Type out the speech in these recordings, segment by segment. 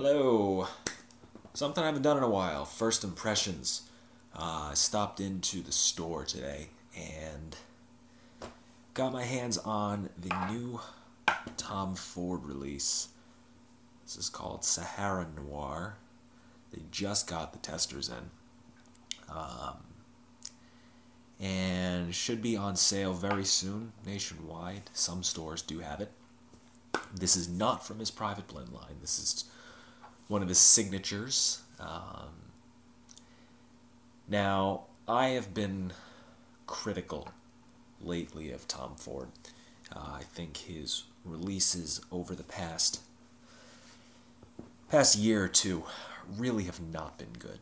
Hello. Something I haven't done in a while. First impressions. I stopped into the store today and got my hands on the new Tom Ford release. This is called Sahara Noir. They just got the testers in. And should be on sale very soon nationwide. Some stores do have it. This is not from his private blend line. This is one of his signatures. Now, I have been critical lately of Tom Ford. I think his releases over the past year or two really have not been good,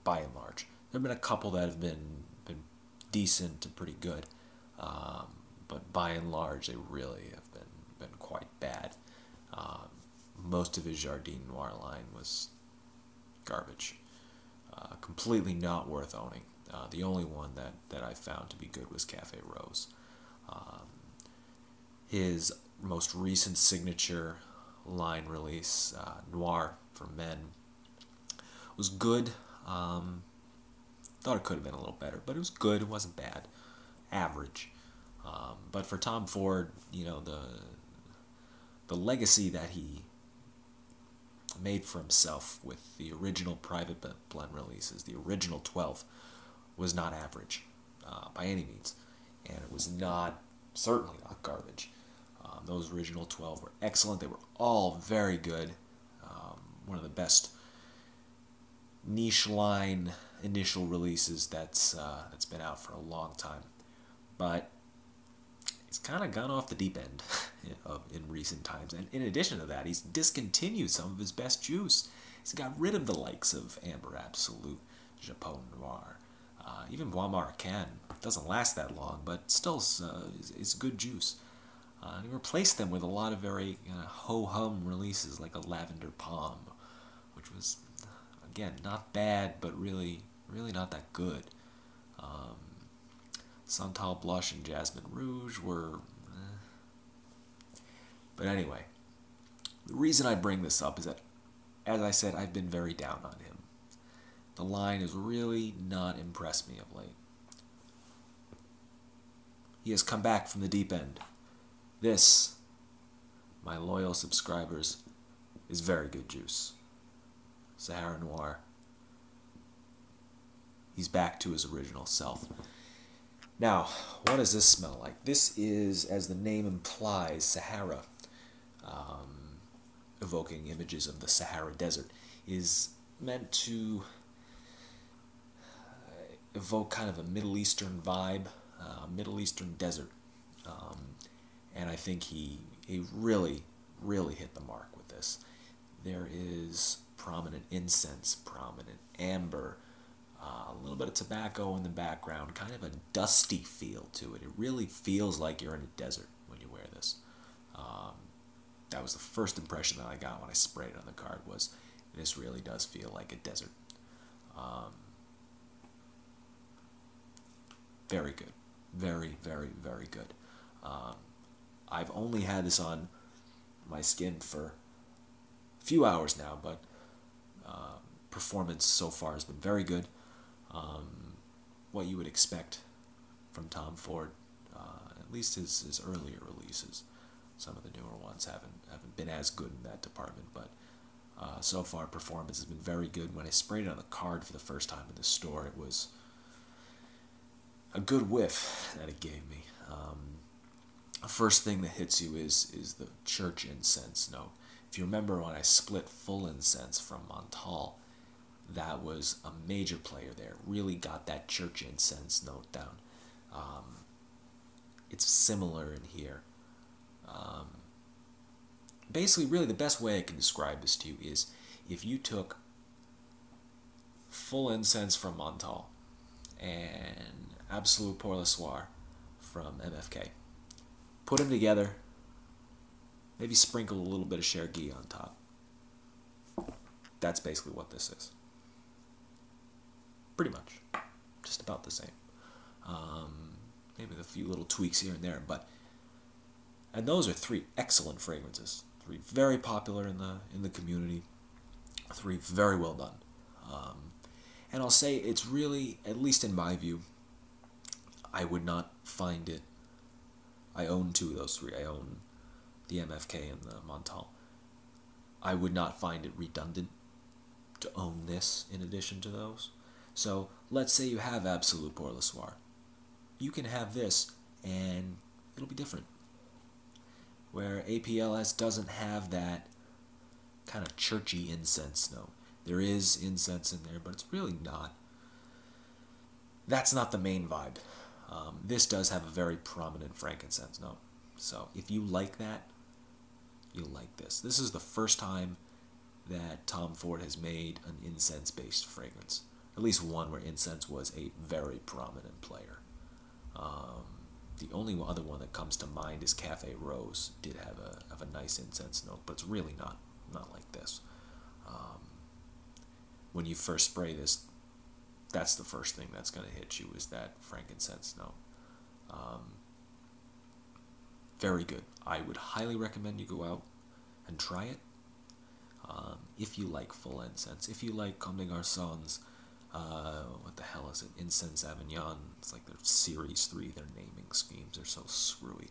by and large. There have been a couple that have been decent to pretty good, but by and large they really have been quite bad. Most of his Jardin Noir line was garbage. Completely not worth owning. The only one that I found to be good was Cafe Rose. His most recent signature line release, Noir for Men, was good. Thought it could have been a little better, but it was good. It wasn't bad. Average. But for Tom Ford, you know, the legacy that he made for himself with the original private blend releases, the original 12, was not average by any means, and it was certainly not garbage. Those original 12 were excellent. They were all very good. One of the best niche line initial releases that's been out for a long time, but he's kind of gone off the deep end in recent times. And in addition to that, he's discontinued some of his best juice. He's got rid of the likes of Amber Absolute, Japon Noir, even Bois Marcan. Doesn't last that long, but still is good juice. And he replaced them with a lot of very ho-hum releases, like a Lavender Palm, which was, again, not bad, but really not that good. Santal Blush and Jasmine Rouge were... But anyway, the reason I bring this up is that, as I said, I've been very down on him. The line has really not impressed me of late. He has come back from the deep end. This, my loyal subscribers, is very good juice. Sahara Noir. He's back to his original self. Now, what does this smell like? This is, as the name implies, Sahara, evoking images of the Sahara Desert, is meant to evoke kind of a Middle Eastern vibe, Middle Eastern desert. And I think he really hit the mark with this. There is prominent incense, prominent amber, a little bit of tobacco in the background, kind of a dusty feel to it. It really feels like you're in a desert when you wear this. That was the first impression that I got when I sprayed it on the card, was this really does feel like a desert. Very good. Very good. I've only had this on my skin for a few hours now, but performance so far has been very good. What you would expect from Tom Ford, at least his earlier releases. Some of the newer ones haven't been as good in that department, but so far performance has been very good. When I sprayed it on the card for the first time in the store, it was a good whiff that it gave me. The first thing that hits you is the church incense note. If you remember when I split full incense from Montal, that was a major player there. Really got that church incense note down. It's similar in here. Basically, really the best way I can describe this to you is if you took full incense from Montal and Absolute Pour Le Soir from MFK, put them together, maybe sprinkle a little bit of Chergui on top. That's basically what this is. Pretty much. Just about the same. Maybe with a few little tweaks here and there, but... And those are three excellent fragrances. 3 very popular in the community. 3 very well done. And I'll say it's really, at least in my view, I would not find it. I own 2 of those 3. I own the MFK and the Montal. I would not find it redundant to own this in addition to those. So let's say you have Absolute Pour Le Soir. You can have this and it'll be different. Where APLS doesn't have that kind of churchy incense note. There is incense in there, but it's really not. That's not the main vibe. This does have a very prominent frankincense note. So if you like that, you'll like this. This is the first time that Tom Ford has made an incense-based fragrance. At least one where incense was a very prominent player. The only other one that comes to mind is Cafe Rose. Did have a nice incense note, but it's really not like this. When you first spray this, that's the first thing that's going to hit you, is that frankincense note. Very good. I would highly recommend you go out and try it. If you like full incense, if you like Comme des Garçons, what the hell is it? Incense Avignon. It's like their Series 3, their naming schemes are so screwy.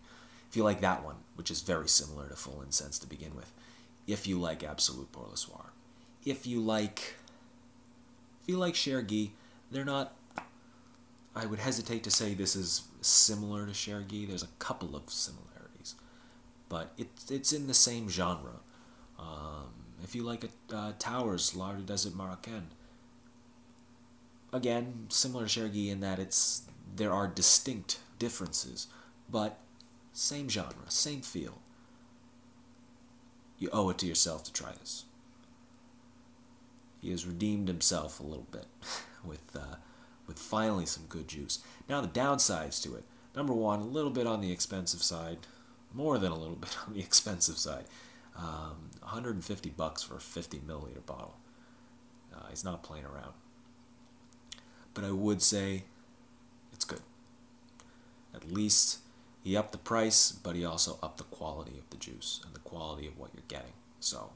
If you like that one, which is very similar to full incense to begin with. If you like Absolute Pour Le Soir. If you like Chergui, they're not, I would hesitate to say this is similar to Chergui. There's a couple of similarities, but it's in the same genre. If you like Towers, L'Art du Desert Marocain, again, similar to Chergui in that there are distinct differences, but same genre, same feel. You owe it to yourself to try this. He has redeemed himself a little bit with finally some good juice. Now the downsides to it. Number 1, a little bit on the expensive side. More than a little bit on the expensive side. $150 for a 50 milliliter bottle. He's not playing around. But I would say it's good. At least he upped the price, but he also upped the quality of the juice and the quality of what you're getting. So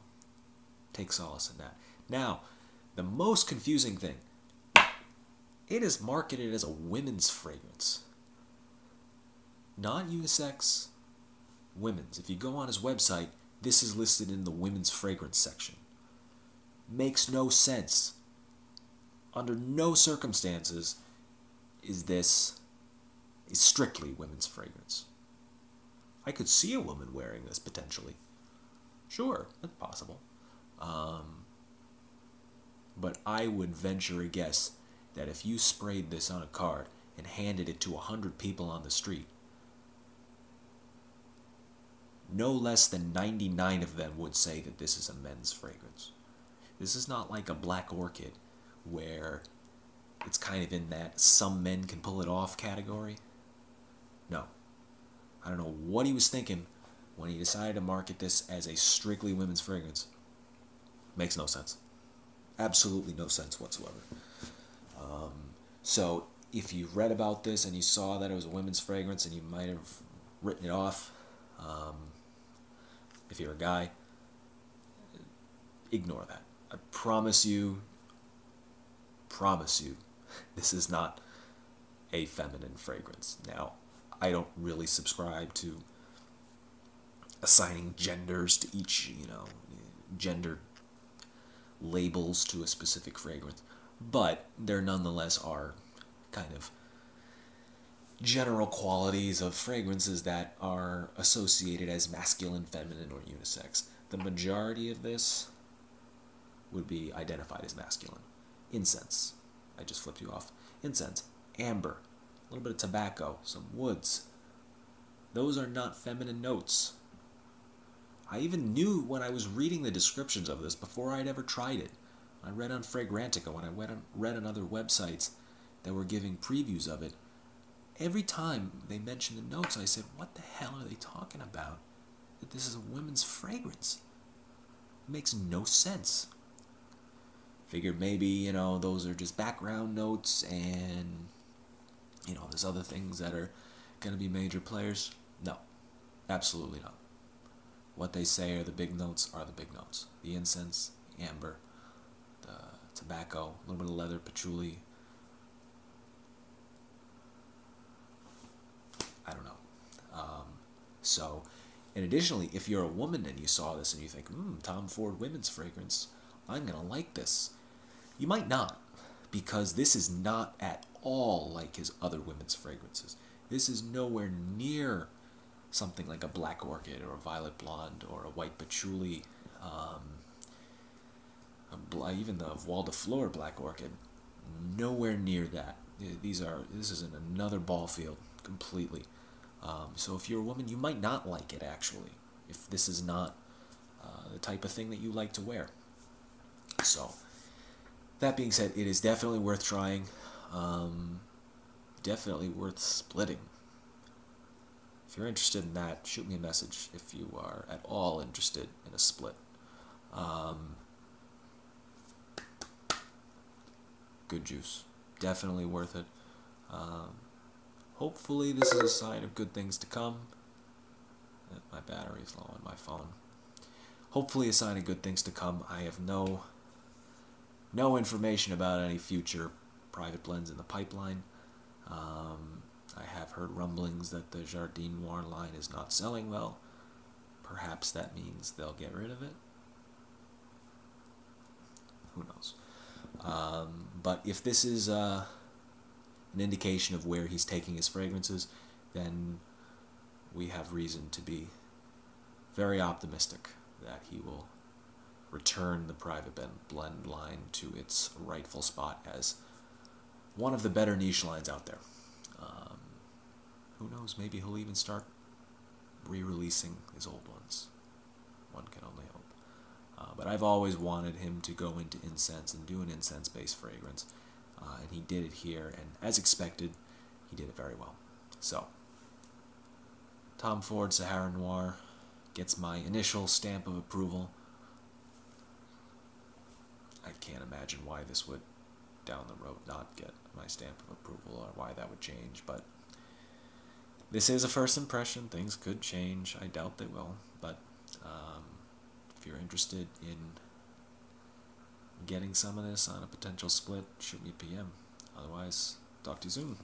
take solace in that. Now, the most confusing thing, it is marketed as a women's fragrance. Not unisex, women's. If you go on his website, this is listed in the women's fragrance section. Makes no sense. Under no circumstances is this strictly women's fragrance. I could see a woman wearing this potentially. Sure, that's possible. But I would venture a guess that if you sprayed this on a card and handed it to 100 people on the street, no less than 99 of them would say that this is a men's fragrance. This is not like a Black Orchid where it's kind of in that some men can pull it off category. No. I don't know what he was thinking when he decided to market this as a strictly women's fragrance. Makes no sense. Absolutely no sense whatsoever. So if you read about this and you saw that it was a women's fragrance and you might have written it off, if you're a guy, ignore that. I promise you, this is not a feminine fragrance. Now, I don't really subscribe to assigning genders to each, gender labels to a specific fragrance, but there nonetheless are kind of general qualities of fragrances that are associated as masculine, feminine, or unisex. The majority of this would be identified as masculine. Incense. I just flipped you off. Incense. Amber. A little bit of tobacco. Some woods. Those are not feminine notes. I even knew when I was reading the descriptions of this before I'd ever tried it. I read on Fragrantica, when I read on other websites that were giving previews of it. Every time they mentioned the notes, I said, what the hell are they talking about? That this is a women's fragrance. It makes no sense. Figured maybe, those are just background notes and, there's other things that are going to be major players. No, absolutely not. what they say are the big notes are the big notes. The incense, the amber, the tobacco, a little bit of leather, patchouli. I don't know. So, and additionally, if you're a woman and you saw this and you think, Tom Ford women's fragrance, I'm going to like this. You might not, because this is not at all like his other women's fragrances. This is nowhere near something like a black orchid or a violet blonde or a white patchouli, even the Voile de Fleur black orchid. Nowhere near that. This is in another ball field completely. So if you're a woman, you might not like it actually, if this is not the type of thing that you like to wear. So, that being said, it is definitely worth trying. Definitely worth splitting. If you're interested in that, shoot me a message if you are at all interested in a split. Good juice. Definitely worth it. Hopefully this is a sign of good things to come. My battery is low on my phone. Hopefully a sign of good things to come. I have no information about any future private blends in the pipeline. I have heard rumblings that the Jardin Noir line is not selling well. Perhaps that means they'll get rid of it. Who knows? But if this is an indication of where he's taking his fragrances, then we have reason to be very optimistic that he will return the private blend line to its rightful spot as one of the better niche lines out there. Who knows, maybe he'll even start re-releasing his old ones. One can only hope. But I've always wanted him to go into incense and do an incense-based fragrance, and he did it here, and as expected, he did it very well. So, Tom Ford Sahara Noir gets my initial stamp of approval. I can't imagine why this would, down the road, not get my stamp of approval, or why that would change, but this is a first impression. Things could change. I doubt they will, but if you're interested in getting some of this on a potential split, shoot me a PM. Otherwise, talk to you soon.